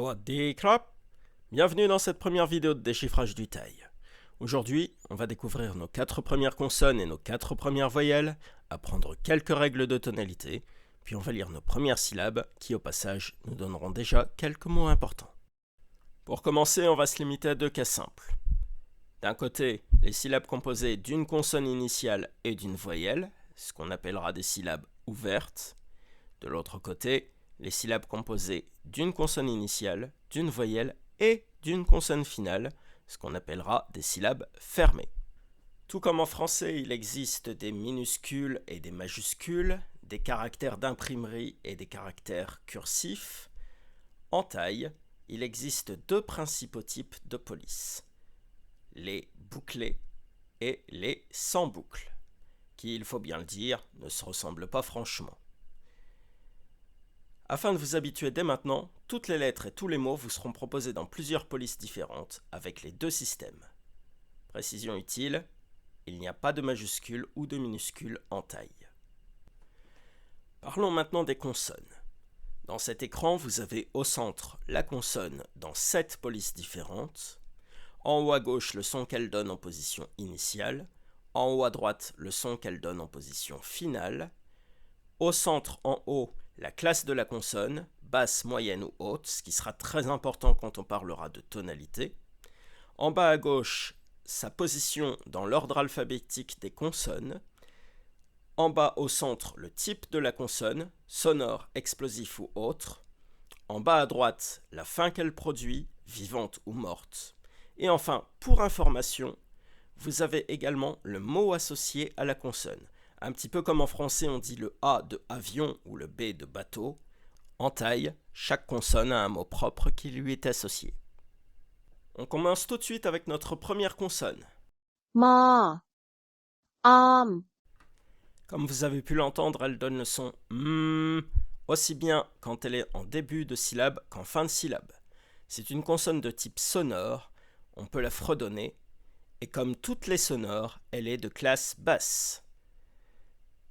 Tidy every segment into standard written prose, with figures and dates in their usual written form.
Sawadee krap! Bienvenue dans cette première vidéo de déchiffrage du thaï. Aujourd'hui, on va découvrir nos 4 premières consonnes et nos 4 premières voyelles, apprendre quelques règles de tonalité, puis on va lire nos premières syllabes qui, au passage, nous donneront déjà quelques mots importants. Pour commencer, on va se limiter à 2 cas simples. D'un côté, les syllabes composées d'une consonne initiale et d'une voyelle, ce qu'on appellera des syllabes ouvertes. De l'autre côté, les syllabes composées d'une consonne initiale, d'une voyelle et d'une consonne finale, ce qu'on appellera des syllabes fermées. Tout comme en français, il existe des minuscules et des majuscules, des caractères d'imprimerie et des caractères cursifs. En thaï, il existe 2 principaux types de police, les bouclés et les sans boucle, qui, il faut bien le dire, ne se ressemblent pas franchement. Afin de vous habituer dès maintenant, toutes les lettres et tous les mots vous seront proposés dans plusieurs polices différentes avec les 2 systèmes. Précision utile, il n'y a pas de majuscules ou de minuscules en thaï. Parlons maintenant des consonnes. Dans cet écran, vous avez au centre la consonne dans 7 polices différentes. En haut à gauche, le son qu'elle donne en position initiale. En haut à droite, le son qu'elle donne en position finale. Au centre, en haut, la classe de la consonne, basse, moyenne ou haute, ce qui sera très important quand on parlera de tonalité. En bas à gauche, sa position dans l'ordre alphabétique des consonnes. En bas au centre, le type de la consonne, sonore, explosif ou autre. En bas à droite, la fin qu'elle produit, vivante ou morte. Et enfin, pour information, vous avez également le mot associé à la consonne. Un petit peu comme en français on dit le A de avion ou le B de bateau, en thaï, chaque consonne a un mot propre qui lui est associé. On commence tout de suite avec notre première consonne. มอ ออม Comme vous avez pu l'entendre, elle donne le son aussi bien quand elle est en début de syllabe qu'en fin de syllabe. C'est une consonne de type sonore, on peut la fredonner, et comme toutes les sonores, elle est de classe basse.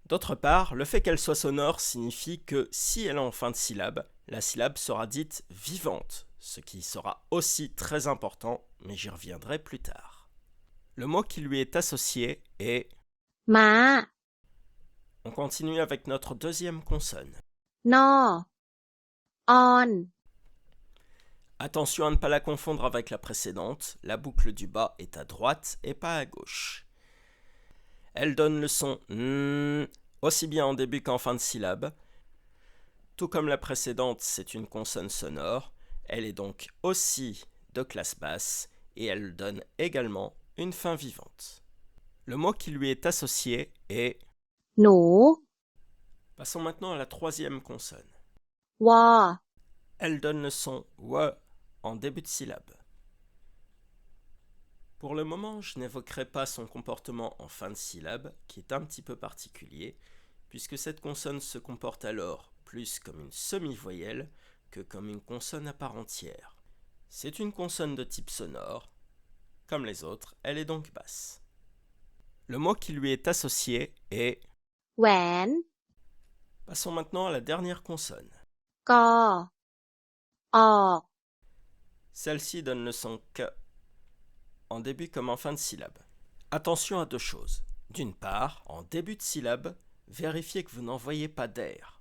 D'autre part, le fait qu'elle soit sonore signifie que si elle est en fin de syllabe, la syllabe sera dite vivante, ce qui sera aussi très important, mais j'y reviendrai plus tard. Le mot qui lui est associé est... ม้า On continue avec notre deuxième consonne. นอ ออน Attention à ne pas la confondre avec la précédente, la boucle du bas est à droite et pas à gauche. Elle donne le son n aussi bien en début qu'en fin de syllabe. Tout comme la précédente, c'est une consonne sonore, elle est donc aussi de classe basse et elle donne également une fin vivante. Le mot qui lui est associé est... หนู Passons maintenant à la troisième consonne. วอ Elle donne le son w en début de syllabe. Pour le moment, je n'évoquerai pas son comportement en fin de syllabe, qui est un petit peu particulier, puisque cette consonne se comporte alors plus comme une semi-voyelle que comme une consonne à part entière. C'est une consonne de type sonore. Comme les autres, elle est donc basse. Le mot qui lui est associé est... แหวน Passons maintenant à la dernière consonne. กอ ออก Celle-ci donne le son K en début comme en fin de syllabe. Attention à 2 choses. D'une part, en début de syllabe, vérifiez que vous n'envoyez pas d'air.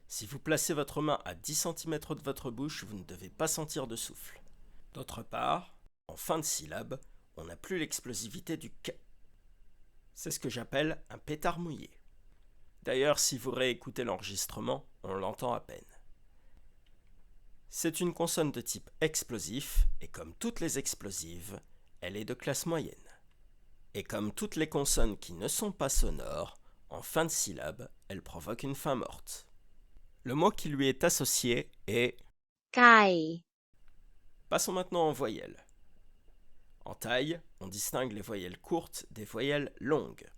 Si vous placez votre main à 10 cm de votre bouche, vous ne devez pas sentir de souffle. D'autre part, en fin de syllabe, on n'a plus l'explosivité du K. C'est ce que j'appelle un pétard mouillé. D'ailleurs, si vous réécoutez l'enregistrement, on l'entend à peine. C'est une consonne de type explosif, et comme toutes les explosives, elle est de classe moyenne. Et comme toutes les consonnes qui ne sont pas sonores, en fin de syllabe, elle provoque une fin morte. Le mot qui lui est associé est... ไก่ Passons maintenant en voyelles. En thaï, on distingue les voyelles courtes des voyelles longues.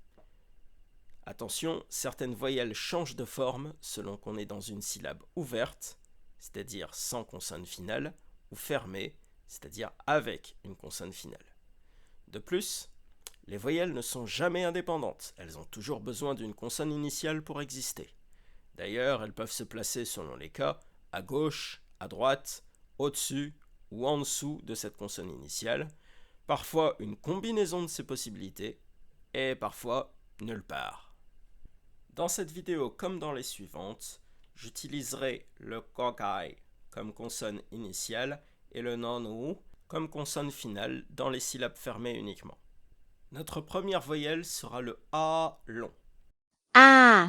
Attention, certaines voyelles changent de forme selon qu'on est dans une syllabe ouverte, c'est-à-dire sans consonne finale, ou fermée, c'est-à-dire avec une consonne finale. De plus, les voyelles ne sont jamais indépendantes, elles ont toujours besoin d'une consonne initiale pour exister. D'ailleurs, elles peuvent se placer selon les cas, à gauche, à droite, au-dessus ou en dessous de cette consonne initiale, parfois une combinaison de ces possibilités, et parfois nulle part. Dans cette vidéo comme dans les suivantes, j'utiliserai le kokai comme consonne initiale et le nonu comme consonne finale dans les syllabes fermées uniquement. Notre première voyelle sera le A long. A,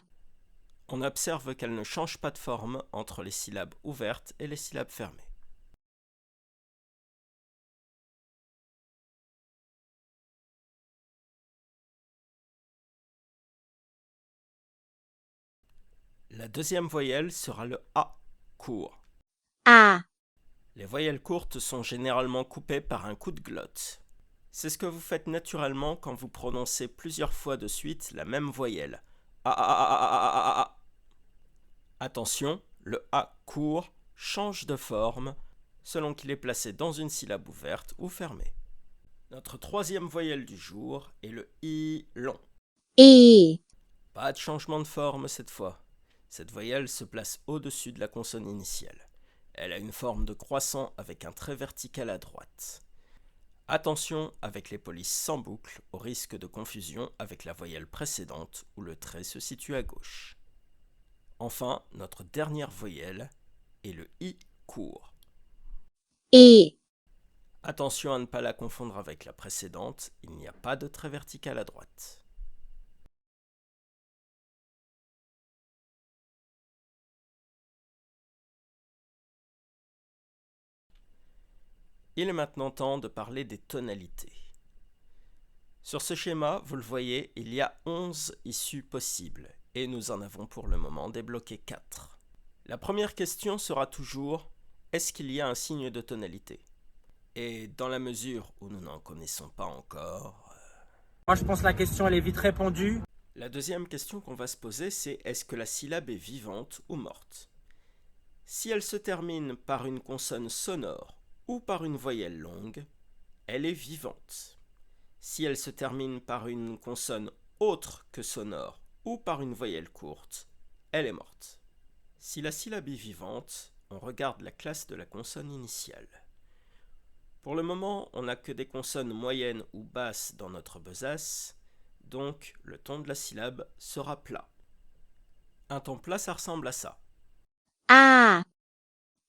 On observe qu'elle ne change pas de forme entre les syllabes ouvertes et les syllabes fermées. La deuxième voyelle sera le A court. A, Les voyelles courtes sont généralement coupées par un coup de glotte. C'est ce que vous faites naturellement quand vous prononcez plusieurs fois de suite la même voyelle. A, a, a, a, a, a, a, a. Attention, le A court change de forme selon qu'il est placé dans une syllabe ouverte ou fermée. Notre troisième voyelle du jour est le I long. E, Pas de changement de forme cette fois. Cette voyelle se place au-dessus de la consonne initiale. Elle a une forme de croissant avec un trait vertical à droite. Attention avec les polices sans boucle au risque de confusion avec la voyelle précédente où le trait se situe à gauche. Enfin, notre dernière voyelle est le I court. E, Attention à ne pas la confondre avec la précédente, il n'y a pas de trait vertical à droite. Il est maintenant temps de parler des tonalités. Sur ce schéma, vous le voyez, il y a 11 issues possibles, et nous en avons pour le moment débloqué 4. La première question sera toujours, est-ce qu'il y a un signe de tonalité? Et dans la mesure où nous n'en connaissons pas encore... Moi, je pense que la question, elle est vite répondue. La deuxième question qu'on va se poser, c'est est-ce que la syllabe est vivante ou morte? Si elle se termine par une consonne sonore ou par une voyelle longue, elle est vivante. Si elle se termine par une consonne autre que sonore ou par une voyelle courte, elle est morte. Si la syllabe est vivante, on regarde la classe de la consonne initiale. Pour le moment, on n'a que des consonnes moyennes ou basses dans notre besace, donc le ton de la syllabe sera plat. Un ton plat, ça ressemble à ça. A,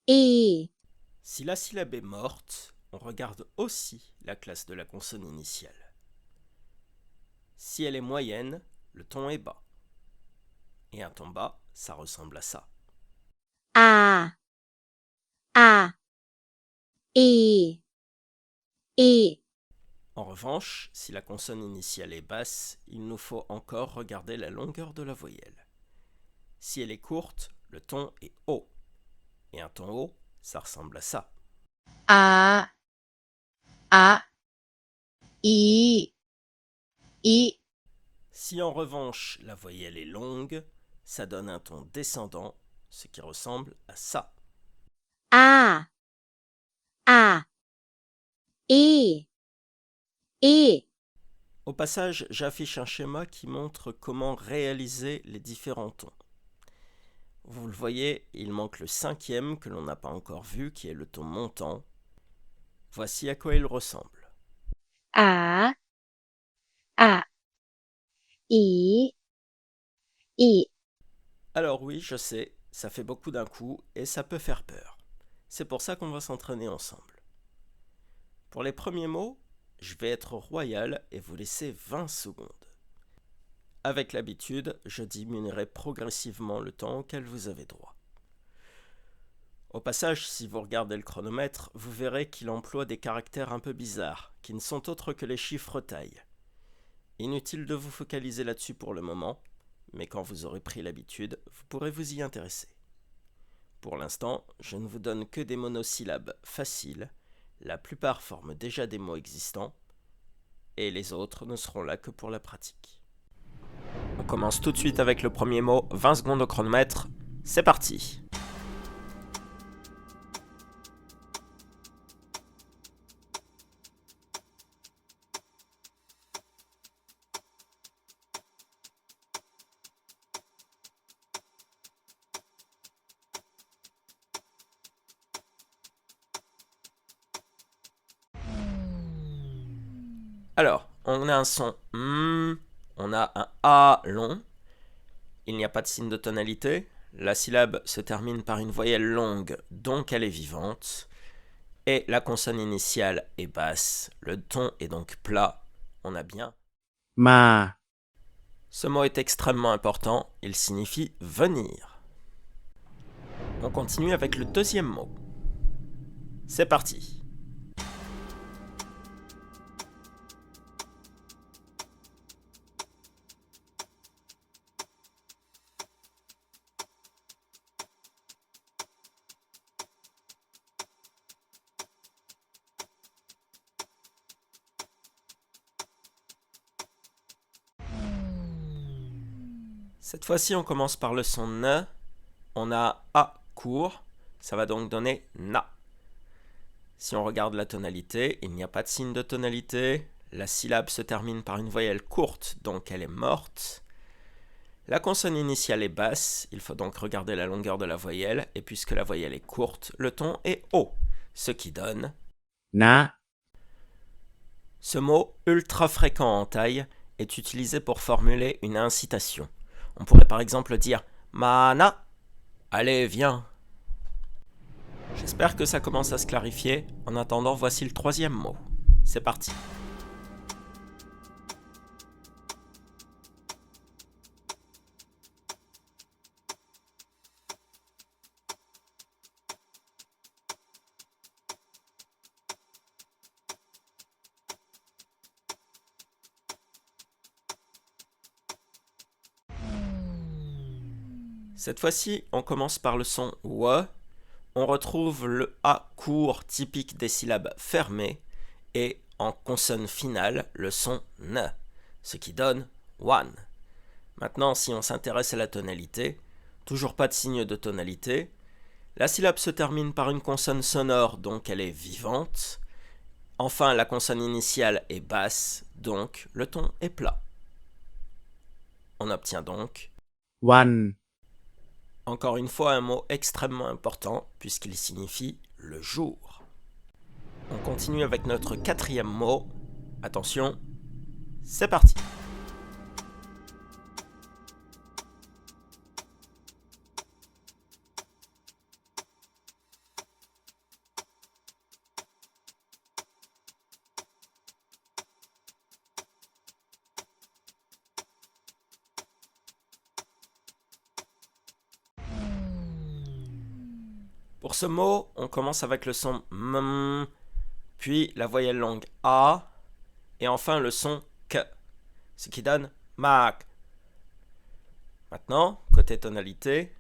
E, Si la syllabe est morte, on regarde aussi la classe de la consonne initiale. Si elle est moyenne, le ton est bas. Et un ton bas, ça ressemble à ça. A, A, E, E, En revanche, si la consonne initiale est basse, il nous faut encore regarder la longueur de la voyelle. Si elle est courte, le ton est haut. Et un ton haut, ça ressemble à ça. A, A, E, E, Si en revanche la voyelle est longue, ça donne un ton descendant, ce qui ressemble à ça. A, A, E, E. Au passage, j'affiche un schéma qui montre comment réaliser les différents tons. Vous le voyez, il manque le cinquième que l'on n'a pas encore vu, qui est le ton montant. Voici à quoi il ressemble. A, A, E, E. Alors oui, je sais, ça fait beaucoup d'un coup et ça peut faire peur. C'est pour ça qu'on va s'entraîner ensemble. Pour les premiers mots, je vais être royal et vous laisser 20 secondes. Avec l'habitude, je diminuerai progressivement le temps auquel vous avez droit. Au passage, si vous regardez le chronomètre, vous verrez qu'il emploie des caractères un peu bizarres, qui ne sont autres que les chiffres taille. Inutile de vous focaliser là-dessus pour le moment, mais quand vous aurez pris l'habitude, vous pourrez vous y intéresser. Pour l'instant, je ne vous donne que des monosyllabes faciles, la plupart forment déjà des mots existants, et les autres ne seront là que pour la pratique. On commence tout de suite avec le premier mot, 20 secondes au chronomètre, c'est parti! Alors, on a un son on a un A long. Il n'y a pas de signe de tonalité. La syllabe se termine par une voyelle longue, donc elle est vivante. Et la consonne initiale est basse. Le ton est donc plat. On a bien. มา Ce mot est extrêmement important. Il signifie venir. On continue avec le deuxième mot. C'est parti. Cette fois-ci, on commence par le son N. On a A court, ça va donc donner Na. Si on regarde la tonalité, il n'y a pas de signe de tonalité. La syllabe se termine par une voyelle courte, donc elle est morte. La consonne initiale est basse, il faut donc regarder la longueur de la voyelle, et puisque la voyelle est courte, le ton est haut, ce qui donne ณ Ce mot, ultra fréquent en taille, est utilisé pour formuler une incitation. On pourrait par exemple dire « Mana ». Allez, viens. J'espère que ça commence à se clarifier. En attendant, voici le troisième mot. C'est parti. Cette fois-ci, on commence par le son W. On retrouve le A court typique des syllabes fermées et en consonne finale, le son N, ce qui donne one. Maintenant, si on s'intéresse à la tonalité, toujours pas de signe de tonalité. La syllabe se termine par une consonne sonore, donc elle est vivante. Enfin, la consonne initiale est basse, donc le ton est plat. On obtient donc วัน encore une fois un mot extrêmement important puisqu'il signifie le jour. On continue avec notre quatrième mot. Attention, c'est parti. Pour ce mot, on commence avec le son M, puis la voyelle longue A, et enfin le son K, ce qui donne MAC. Maintenant, côté tonalité,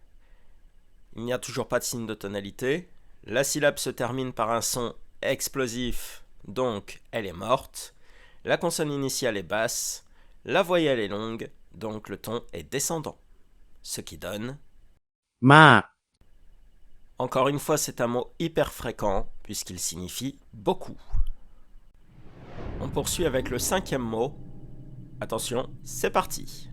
il n'y a toujours pas de signe de tonalité. La syllabe se termine par un son explosif, donc elle est morte. La consonne initiale est basse, la voyelle est longue, donc le ton est descendant, ce qui donne มาก Encore une fois, c'est un mot hyper fréquent puisqu'il signifie beaucoup. On poursuit avec le cinquième mot. Attention, c'est parti.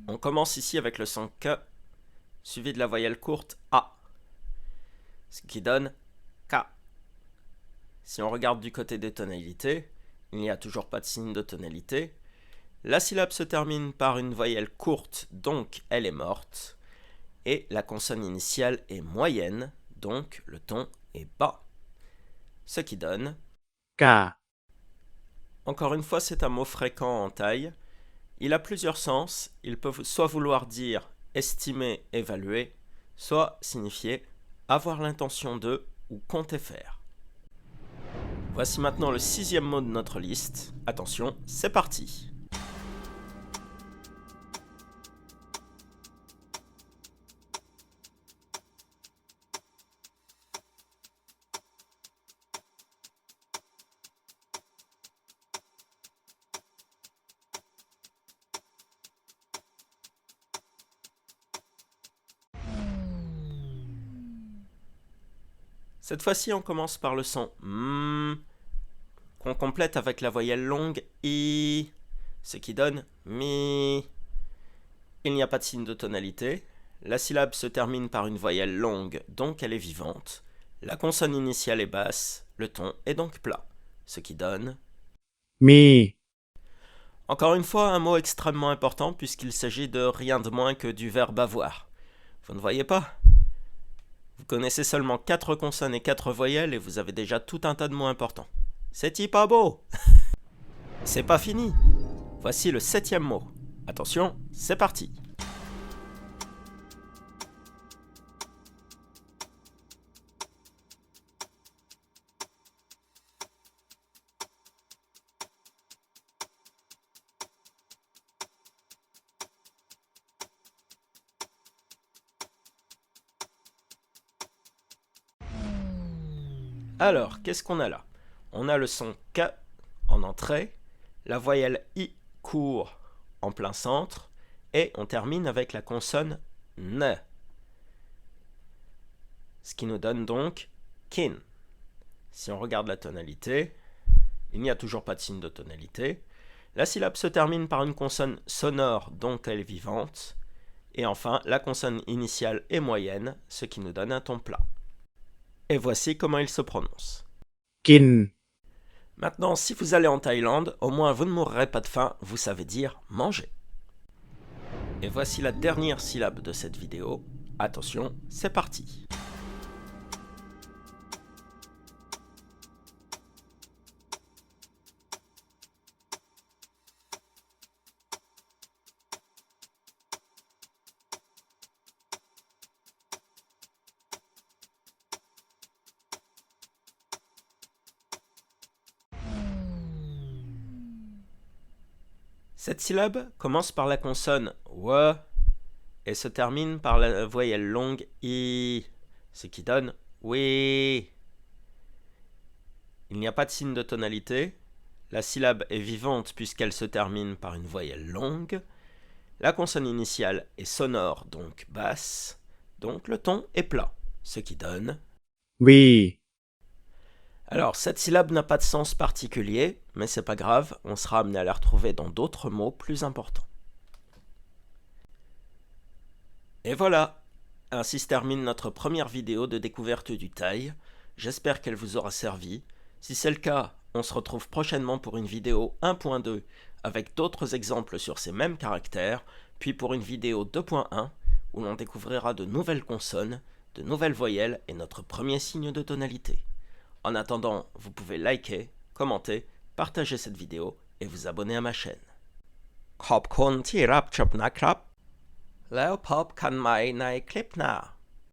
On commence ici avec le son K, suivi de la voyelle courte A, ce qui donne K. Si on regarde du côté des tonalités, il n'y a toujours pas de signe de tonalité. La syllabe se termine par une voyelle courte, donc elle est morte. Et la consonne initiale est moyenne, donc le ton est bas. Ce qui donne กะ Encore une fois, c'est un mot fréquent en taille. Il a plusieurs sens. Il peut soit vouloir dire estimer, évaluer, soit signifier avoir l'intention de ou compter faire. Voici maintenant le sixième mot de notre liste. Attention, c'est parti. Cette fois-ci, on commence par le son qu'on complète avec la voyelle longue I, ce qui donne mi. Il n'y a pas de signe de tonalité. La syllabe se termine par une voyelle longue, donc elle est vivante. La consonne initiale est basse, le ton est donc plat, ce qui donne... mi, Encore une fois, un mot extrêmement important puisqu'il s'agit de rien de moins que du verbe avoir. Vous ne voyez pas? Vous connaissez seulement 4 consonnes et 4 voyelles et vous avez déjà tout un tas de mots importants. C'est-il pas beau? C'est pas fini. Voici le 7e mot. Attention, c'est parti. Alors, qu'est-ce qu'on a là? On a le son K en entrée, la voyelle I court en plein centre, et on termine avec la consonne N. Ce qui nous donne donc kin. Si on regarde la tonalité, il n'y a toujours pas de signe de tonalité. La syllabe se termine par une consonne sonore, donc elle est vivante. Et enfin, la consonne initiale est moyenne, ce qui nous donne un ton plat. Et voici comment il se prononce. kin, Maintenant, si vous allez en Thaïlande, au moins vous ne mourrez pas de faim, vous savez dire manger. Et voici la dernière syllabe de cette vidéo. Attention, c'est parti. Cette syllabe commence par la consonne W et se termine par la voyelle longue I, ce qui donne oui. Il n'y a pas de signe de tonalité. La syllabe est vivante puisqu'elle se termine par une voyelle longue. La consonne initiale est sonore, donc basse. Donc le ton est plat, ce qui donne... oui, Alors, cette syllabe n'a pas de sens particulier, mais c'est pas grave, on sera amené à la retrouver dans d'autres mots plus importants. Et voilà, ainsi se termine notre première vidéo de découverte du thaï. J'espère qu'elle vous aura servi. Si c'est le cas, on se retrouve prochainement pour une vidéo 1.2 avec d'autres exemples sur ces mêmes caractères, puis pour une vidéo 2.1 où l'on découvrira de nouvelles consonnes, de nouvelles voyelles et notre premier signe de tonalité. En attendant, vous pouvez liker, commenter, partager cette vidéo et vous abonner à ma chaîne. ขอบคุณที่รับชมนะครับแล้วพบกันใหม่ในคลิปหน้า